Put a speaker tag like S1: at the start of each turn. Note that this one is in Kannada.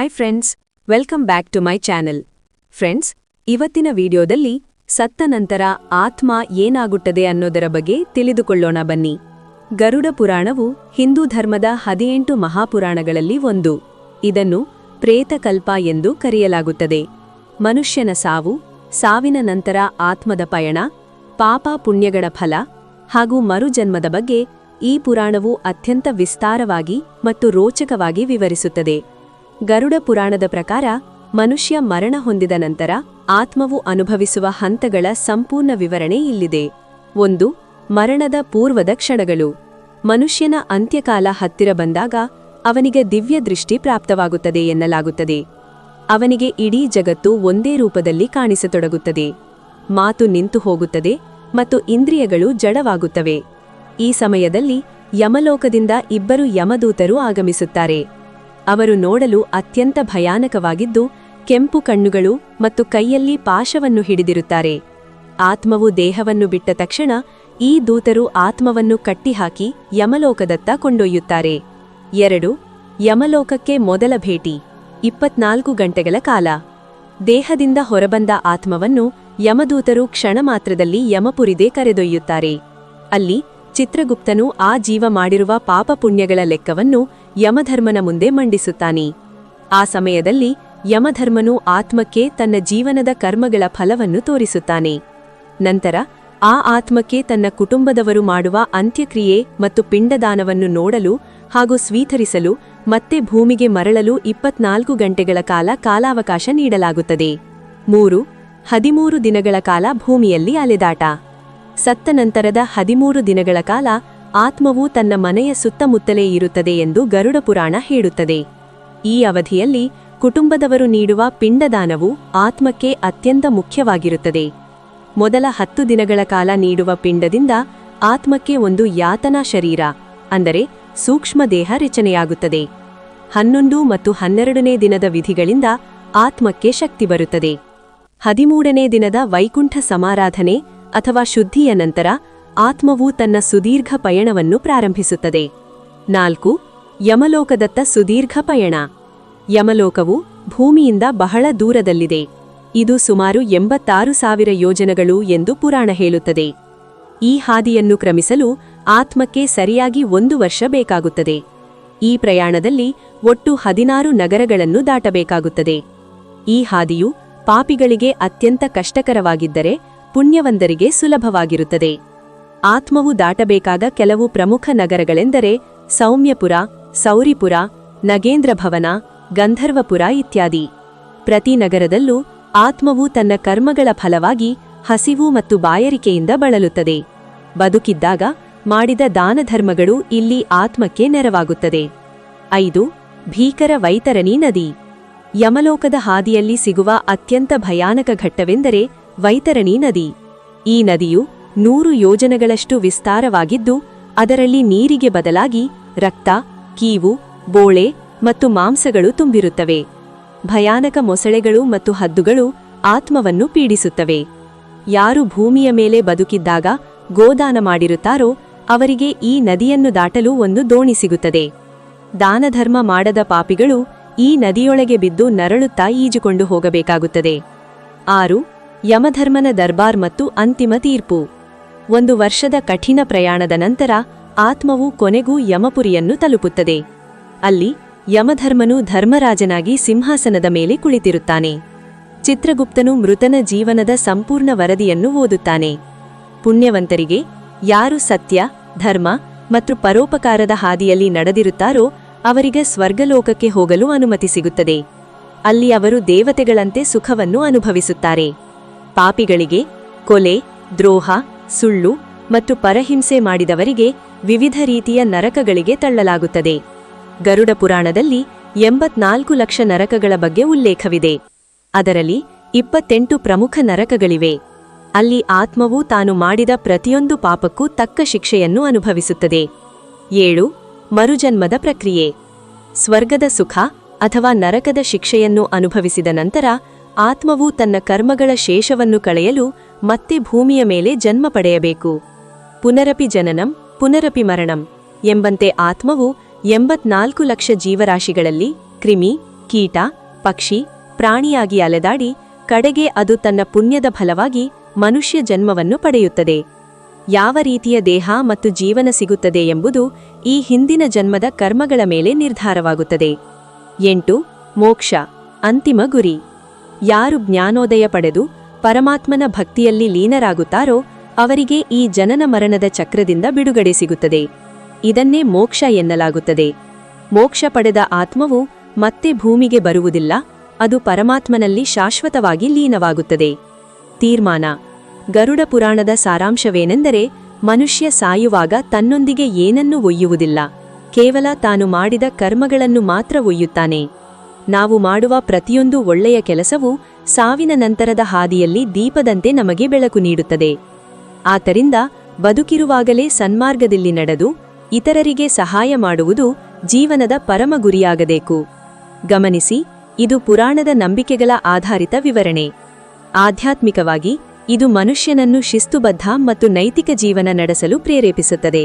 S1: Hi friends, welcome back to my channel. Friends, ಇವತ್ತಿನ ವಿಡಿಯೋದಲ್ಲಿ ಸತ್ತ ನಂತರ ಆತ್ಮ ಏನಾಗುತ್ತದೆ ಅನ್ನೋದರ ಬಗ್ಗೆ ತಿಳಿದುಕೊಳ್ಳೋಣ ಬನ್ನಿ. ಗರುಡ ಪುರಾಣವು ಹಿಂದೂ ಧರ್ಮದ 18 ಮಹಾಪುರಾಣಗಳಲ್ಲಿ ಒಂದು. ಇದನ್ನು ಪ್ರೇತಕಲ್ಪ ಎಂದು ಕರೆಯಲಾಗುತ್ತದೆ. ಮನುಷ್ಯನ ಸಾವು, ಸಾವಿನ ನಂತರ ಆತ್ಮದ ಪಯಣ, ಪಾಪ ಪುಣ್ಯಗಳ ಫಲ ಹಾಗೂ ಮರುಜನ್ಮದ ಬಗ್ಗೆ ಈ ಪುರಾಣವು ಅತ್ಯಂತ ವಿಸ್ತಾರವಾಗಿ ಮತ್ತು ರೋಚಕವಾಗಿ ವಿವರಿಸುತ್ತದೆ. ಗರುಡ ಪುರಾಣದ ಪ್ರಕಾರ ಮನುಷ್ಯ ಮರಣ ಹೊಂದಿದ ನಂತರ ಆತ್ಮವು ಅನುಭವಿಸುವ ಹಂತಗಳ ಸಂಪೂರ್ಣ ವಿವರಣೆ ಇಲ್ಲಿದೆ. 1. ಮರಣದ ಪೂರ್ವದ ಕ್ಷಣಗಳು. ಮನುಷ್ಯನ ಅಂತ್ಯಕಾಲ ಹತ್ತಿರ ಬಂದಾಗ ಅವನಿಗೆ ದಿವ್ಯ ದೃಷ್ಟಿ ಪ್ರಾಪ್ತವಾಗುತ್ತದೆ ಎನ್ನಲಾಗುತ್ತದೆ. ಅವನಿಗೆ ಇಡೀ ಜಗತ್ತು ಒಂದೇ ರೂಪದಲ್ಲಿ ಕಾಣಿಸತೊಡಗುತ್ತದೆ. ಮಾತು ನಿಂತು ಹೋಗುತ್ತದೆ ಮತ್ತು ಇಂದ್ರಿಯಗಳು ಜಡವಾಗುತ್ತವೆ. ಈ ಸಮಯದಲ್ಲಿ ಯಮಲೋಕದಿಂದ 2 ಯಮದೂತರು ಆಗಮಿಸುತ್ತಾರೆ. ಅವರು ನೋಡಲು ಅತ್ಯಂತ ಭಯಾನಕವಾಗಿದ್ದು ಕೆಂಪು ಕಣ್ಣುಗಳು ಮತ್ತು ಕೈಯಲ್ಲಿ ಪಾಶವನ್ನು ಹಿಡಿದಿರುತ್ತಾರೆ. ಆತ್ಮವು ದೇಹವನ್ನು ಬಿಟ್ಟ ತಕ್ಷಣ ಈ ದೂತರು ಆತ್ಮವನ್ನು ಕಟ್ಟಿಹಾಕಿ ಯಮಲೋಕದತ್ತ ಕೊಂಡೊಯ್ಯುತ್ತಾರೆ. 2. ಯಮಲೋಕಕ್ಕೆ ಮೊದಲ ಭೇಟಿ. 24 ಗಂಟೆಗಳ ಕಾಲ. ದೇಹದಿಂದ ಹೊರಬಂದ ಆತ್ಮವನ್ನು ಯಮದೂತರು ಕ್ಷಣ ಮಾತ್ರದಲ್ಲಿ ಯಮಪುರಿಗೆ ಕರೆದೊಯ್ಯುತ್ತಾರೆ. ಅಲ್ಲಿ ಚಿತ್ರಗುಪ್ತನು ಆ ಜೀವ ಮಾಡಿರುವ ಪಾಪ ಪುಣ್ಯಗಳ ಲೆಕ್ಕವನ್ನು ಯಮಧರ್ಮನ ಮುಂದೆ ಮಂಡಿಸುತ್ತಾನೆ. ಆ ಸಮಯದಲ್ಲಿ ಯಮಧರ್ಮನು ಆತ್ಮಕ್ಕೆ ತನ್ನ ಜೀವನದ ಕರ್ಮಗಳ ಫಲವನ್ನು ತೋರಿಸುತ್ತಾನೆ. ನಂತರ ಆ ಆತ್ಮಕ್ಕೆ ತನ್ನ ಕುಟುಂಬದವರು ಮಾಡುವ ಅಂತ್ಯಕ್ರಿಯೆ ಮತ್ತು ಪಿಂಡದಾನವನ್ನು ನೋಡಲು ಹಾಗೂ ಸ್ವೀಕರಿಸಲು ಮತ್ತೆ ಭೂಮಿಗೆ ಮರಳಲು 24 ಗಂಟೆಗಳ ಕಾಲ ಕಾಲಾವಕಾಶ ನೀಡಲಾಗುತ್ತದೆ. 3. 13 ದಿನಗಳ ಕಾಲ ಭೂಮಿಯಲ್ಲಿ ಅಲೆದಾಟ. ಸತ್ತ ನಂತರದ 13 ದಿನಗಳ ಕಾಲ ಆತ್ಮವು ತನ್ನ ಮನೆಯ ಸುತ್ತಮುತ್ತಲೇ ಇರುತ್ತದೆ ಎಂದು ಗರುಡ ಪುರಾಣ ಹೇಳುತ್ತದೆ. ಈ ಅವಧಿಯಲ್ಲಿ ಕುಟುಂಬದವರು ನೀಡುವ ಪಿಂಡದಾನವು ಆತ್ಮಕ್ಕೆ ಅತ್ಯಂತ ಮುಖ್ಯವಾಗಿರುತ್ತದೆ. ಮೊದಲ 10 ದಿನಗಳ ಕಾಲ ನೀಡುವ ಪಿಂಡದಿಂದ ಆತ್ಮಕ್ಕೆ ಒಂದು ಯಾತನಾ ಶರೀರ, ಅಂದರೆ ಸೂಕ್ಷ್ಮ ದೇಹ ರಚನೆಯಾಗುತ್ತದೆ. 11 ಮತ್ತು 12ನೇ ದಿನದ ವಿಧಿಗಳಿಂದ ಆತ್ಮಕ್ಕೆ ಶಕ್ತಿ ಬರುತ್ತದೆ. 13ನೇ ದಿನದ ವೈಕುಂಠ ಸಮಾರಾಧನೆ ಅಥವಾ ಶುದ್ಧಿಯ ನಂತರ ಆತ್ಮವು ತನ್ನ ಸುದೀರ್ಘ ಪಯಣವನ್ನು ಪ್ರಾರಂಭಿಸುತ್ತದೆ. 4. ಯಮಲೋಕದತ್ತ ಸುದೀರ್ಘ ಪಯಣ. ಯಮಲೋಕವು ಭೂಮಿಯಿಂದ ಬಹಳ ದೂರದಲ್ಲಿದೆ. ಇದು ಸುಮಾರು 86,000 ಯೋಜನೆಗಳು ಎಂದು ಪುರಾಣ ಹೇಳುತ್ತದೆ. ಈ ಹಾದಿಯನ್ನು ಕ್ರಮಿಸಲು ಆತ್ಮಕ್ಕೆ ಸರಿಯಾಗಿ 1 ವರ್ಷ ಬೇಕಾಗುತ್ತದೆ. ಈ ಪ್ರಯಾಣದಲ್ಲಿ ಒಟ್ಟು 16 ನಗರಗಳನ್ನು ದಾಟಬೇಕಾಗುತ್ತದೆ. ಈ ಹಾದಿಯು ಪಾಪಿಗಳಿಗೆ ಅತ್ಯಂತ ಕಷ್ಟಕರವಾಗಿದ್ದರೆ ಪುಣ್ಯವಂತರಿಗೆ ಸುಲಭವಾಗಿರುತ್ತದೆ. ಆತ್ಮವು ದಾಟಬೇಕಾದ ಕೆಲವು ಪ್ರಮುಖ ನಗರಗಳೆಂದರೆ ಸೌಮ್ಯಪುರ, ಸೌರಿಪುರ, ನಗೇಂದ್ರ ಭವನ, ಗಂಧರ್ವಪುರ ಇತ್ಯಾದಿ. ಪ್ರತಿ ನಗರದಲ್ಲೂ ಆತ್ಮವು ತನ್ನ ಕರ್ಮಗಳ ಫಲವಾಗಿ ಹಸಿವು ಮತ್ತು ಬಾಯರಿಕೆಯಿಂದ ಬಳಲುತ್ತದೆ. ಬದುಕಿದ್ದಾಗ ಮಾಡಿದ ದಾನಧರ್ಮಗಳು ಇಲ್ಲಿ ಆತ್ಮಕ್ಕೆ ನೆರವಾಗುತ್ತದೆ. 5. ಭೀಕರ ವೈತರಣಿ ನದಿ. ಯಮಲೋಕದ ಹಾದಿಯಲ್ಲಿ ಸಿಗುವ ಅತ್ಯಂತ ಭಯಾನಕ ಘಟ್ಟವೆಂದರೆ ವೈತರಣಿ ನದಿ. ಈ ನದಿಯು 100 ಯೋಜನೆಗಳಷ್ಟು ವಿಸ್ತಾರವಾಗಿದ್ದು ಅದರಲ್ಲಿ ನೀರಿಗೆ ಬದಲಾಗಿ ರಕ್ತ, ಕೀವು, ಬೋಳೆ ಮತ್ತು ಮಾಂಸಗಳು ತುಂಬಿರುತ್ತವೆ. ಭಯಾನಕ ಮೊಸಳೆಗಳು ಮತ್ತು ಹದ್ದುಗಳು ಆತ್ಮವನ್ನು ಪೀಡಿಸುತ್ತವೆ. ಯಾರು ಭೂಮಿಯ ಮೇಲೆ ಬದುಕಿದ್ದಾಗ ಗೋದಾನ ಮಾಡಿರುತ್ತಾರೋ ಅವರಿಗೆ ಈ ನದಿಯನ್ನು ದಾಟಲು ಒಂದು ದೋಣಿ ಸಿಗುತ್ತದೆ. ದಾನಧರ್ಮ ಮಾಡದ ಪಾಪಿಗಳು ಈ ನದಿಯೊಳಗೆ ಬಿದ್ದು ನರಳುತ್ತಾ ಈಜುಕೊಂಡು ಹೋಗಬೇಕಾಗುತ್ತದೆ. 6. ಯಮಧರ್ಮನ ದರ್ಬಾರ್ ಮತ್ತು ಅಂತಿಮ ತೀರ್ಪು. 1 ವರ್ಷದ ಕಠಿಣ ಪ್ರಯಾಣದ ನಂತರ ಆತ್ಮವು ಕೊನೆಗೂ ಯಮಪುರಿಯನ್ನು ತಲುಪುತ್ತದೆ. ಅಲ್ಲಿ ಯಮಧರ್ಮನು ಧರ್ಮರಾಜನಾಗಿ ಸಿಂಹಾಸನದ ಮೇಲೆ ಕುಳಿತಿರುತ್ತಾನೆ. ಚಿತ್ರಗುಪ್ತನು ಮೃತನ ಜೀವನದ ಸಂಪೂರ್ಣ ವರದಿಯನ್ನು ಓದುತ್ತಾನೆ. ಪುಣ್ಯವಂತರಿಗೆ, ಯಾರು ಸತ್ಯ, ಧರ್ಮ ಮತ್ತು ಪರೋಪಕಾರದ ಹಾದಿಯಲ್ಲಿ ನಡೆದಿರುತ್ತಾರೋ ಅವರಿಗೆ ಸ್ವರ್ಗಲೋಕಕ್ಕೆ ಹೋಗಲು ಅನುಮತಿ ಸಿಗುತ್ತದೆ. ಅಲ್ಲಿ ಅವರು ದೇವತೆಗಳಂತೆ ಸುಖವನ್ನು ಅನುಭವಿಸುತ್ತಾರೆ. ಪಾಪಿಗಳಿಗೆ ಕೊಲೆ, ದ್ರೋಹ, ಸುಳ್ಳು ಮತ್ತು ಪರಹಿಂಸೆ ಮಾಡಿದವರಿಗೆ ವಿವಿಧ ರೀತಿಯ ನರಕಗಳಿಗೆ ತಳ್ಳಲಾಗುತ್ತದೆ. ಗರುಡ ಪುರಾಣದಲ್ಲಿ 84 ಲಕ್ಷ ನರಕಗಳ ಬಗ್ಗೆ ಉಲ್ಲೇಖವಿದೆ. ಅದರಲ್ಲಿ 28 ಪ್ರಮುಖ ನರಕಗಳಿವೆ. ಅಲ್ಲಿ ಆತ್ಮವು ತಾನು ಮಾಡಿದ ಪ್ರತಿಯೊಂದು ಪಾಪಕ್ಕೂ ತಕ್ಕ ಶಿಕ್ಷೆಯನ್ನು ಅನುಭವಿಸುತ್ತದೆ. 7. ಮರುಜನ್ಮದ ಪ್ರಕ್ರಿಯೆ. ಸ್ವರ್ಗದ ಸುಖ ಅಥವಾ ನರಕದ ಶಿಕ್ಷೆಯನ್ನು ಅನುಭವಿಸಿದ ನಂತರ ಆತ್ಮವು ತನ್ನ ಕರ್ಮಗಳ ಶೇಷವನ್ನು ಕಳೆಯಲು ಮತ್ತೆ ಭೂಮಿಯ ಮೇಲೆ ಜನ್ಮ ಪಡೆಯಬೇಕು. ಪುನರಪಿ ಜನನಂ ಪುನರಪಿ ಮರಣಂ ಎಂಬಂತೆ ಆತ್ಮವು 84 ಲಕ್ಷ ಜೀವರಾಶಿಗಳಲ್ಲಿ ಕ್ರಿಮಿ, ಕೀಟ ಪಕ್ಷಿ ಪ್ರಾಣಿಯಾಗಿ ಅಲೆದಾಡಿ ಕಡೆಗೆ ಅದು ತನ್ನ ಪುಣ್ಯದ ಫಲವಾಗಿ ಮನುಷ್ಯ ಜನ್ಮವನ್ನು ಪಡೆಯುತ್ತದೆ. ಯಾವ ರೀತಿಯ ದೇಹ ಮತ್ತು ಜೀವನ ಸಿಗುತ್ತದೆ ಎಂಬುದು ಈ ಹಿಂದಿನ ಜನ್ಮದ ಕರ್ಮಗಳ ಮೇಲೆ ನಿರ್ಧಾರವಾಗುತ್ತದೆ. 8. ಮೋಕ್ಷ ಅಂತಿಮ ಗುರಿ. ಯಾರು ಜ್ಞಾನೋದಯ ಪಡೆದು ಪರಮಾತ್ಮನ ಭಕ್ತಿಯಲ್ಲಿ ಲೀನರಾಗುತ್ತಾರೋ ಅವರಿಗೆ ಈ ಜನನ ಮರಣದ ಚಕ್ರದಿಂದ ಬಿಡುಗಡೆ ಸಿಗುತ್ತದೆ. ಇದನ್ನೇ ಮೋಕ್ಷ ಎನ್ನಲಾಗುತ್ತದೆ. ಮೋಕ್ಷ ಪಡೆದ ಆತ್ಮವು ಮತ್ತೆ ಭೂಮಿಗೆ ಬರುವುದಿಲ್ಲ, ಅದು ಪರಮಾತ್ಮನಲ್ಲಿ ಶಾಶ್ವತವಾಗಿ ಲೀನವಾಗುತ್ತದೆ. ತೀರ್ಮಾನ: ಗರುಡ ಪುರಾಣದ ಸಾರಾಂಶವೇನೆಂದರೆ, ಮನುಷ್ಯ ಸಾಯುವಾಗ ತನ್ನೊಂದಿಗೆ ಏನನ್ನೂ ಒಯ್ಯುವುದಿಲ್ಲ, ಕೇವಲ ತಾನು ಮಾಡಿದ ಕರ್ಮಗಳನ್ನು ಮಾತ್ರ ಒಯ್ಯುತ್ತಾನೆ. ನಾವು ಮಾಡುವ ಪ್ರತಿಯೊಂದು ಒಳ್ಳೆಯ ಕೆಲಸವೂ ಸಾವಿನ ನಂತರದ ಹಾದಿಯಲ್ಲಿ ದೀಪದಂತೆ ನಮಗೆ ಬೆಳಕು ನೀಡುತ್ತದೆ. ಆದ್ದರಿಂದ ಬದುಕಿರುವಾಗಲೇ ಸನ್ಮಾರ್ಗದಲ್ಲಿ ನಡೆದು ಇತರರಿಗೆ ಸಹಾಯ ಮಾಡುವುದು ಜೀವನದ ಪರಮ ಗುರಿಯಾಗಬೇಕು. ಗಮನಿಸಿ, ಇದು ಪುರಾಣದ ನಂಬಿಕೆಗಳ ಆಧಾರಿತ ವಿವರಣೆ. ಆಧ್ಯಾತ್ಮಿಕವಾಗಿ ಇದು ಮನುಷ್ಯನನ್ನು ಶಿಸ್ತುಬದ್ಧ ಮತ್ತು ನೈತಿಕ ಜೀವನ ನಡೆಸಲು ಪ್ರೇರೇಪಿಸುತ್ತದೆ.